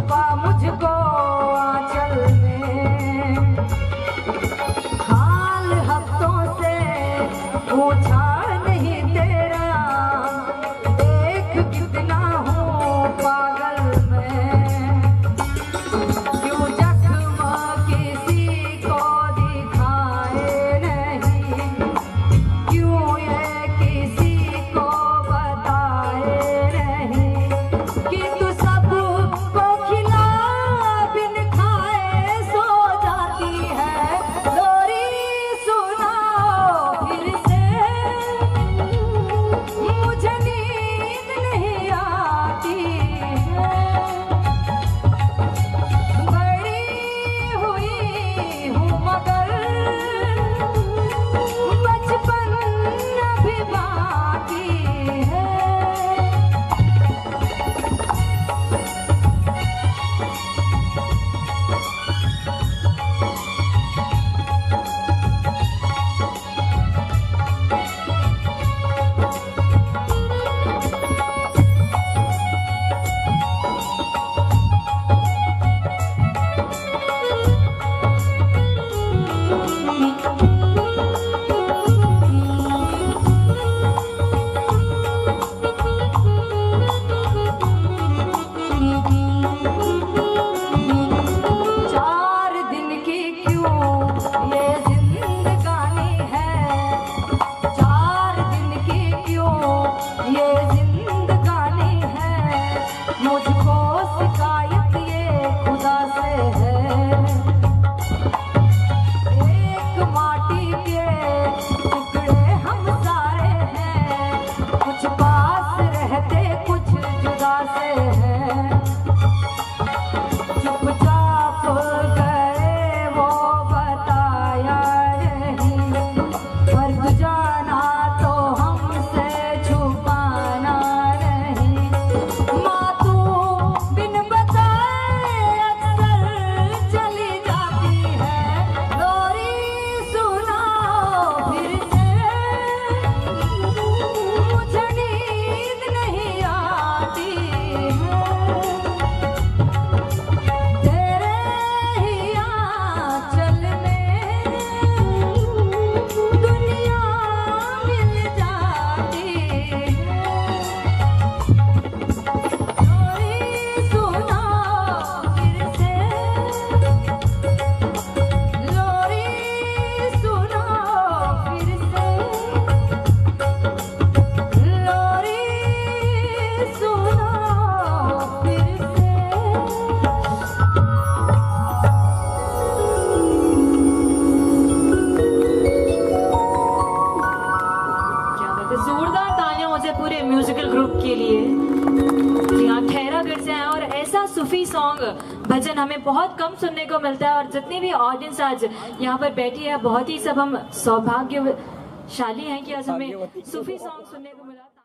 छुपा मुझको आंचल में, हाल हफ्तों से पूछा नहीं तेरा, देख कितना हूँ पागल मैं, क्यों जख्म किसी को दिखाए नहीं, क्यों ये किसी को बताए नहीं, कि तू सबको खिला बिन खाए सो जाती है। लोरी सुनाओ फिर से, मुझे नींद नहीं आती है, बड़ी हुई हूँ मगर बचपन अभी बाकी है। मुझको शिकायत ये खुदा से है, एक माटी के टुकड़े हम सारे हैं, कुछ पास रहते कुछ जुदा से हैं, चुपचाप गए वो बताया नहीं, पर तू जाना तो हमसे छुपाना नहीं, माँ तू बिन बताए अक्सर चली जाती है। लोरी सुनाओ फिर से, मुझे नींद नहीं आती है, तेरे ही आंचल में दुनिया मिल जाती है। लोरी सुनाओ फिर से, लोरी सुनाओ फिर से, लोरी सुनाओ फिर से। क्या बात है, जोरदार तालियां मुझे पूरे म्यूजिकल ग्रुप के लिए। जी हाँ, ठहरागढ़ से आए और ऐसा सूफी सॉन्ग भजन हमें बहुत कम सुनने को मिलता है, और जितनी भी ऑडियंस आज यहाँ पर बैठी है बहुत ही सब हम सौभाग्यशाली हैं कि आज हमें सूफी सॉन्ग सुनने को मिला।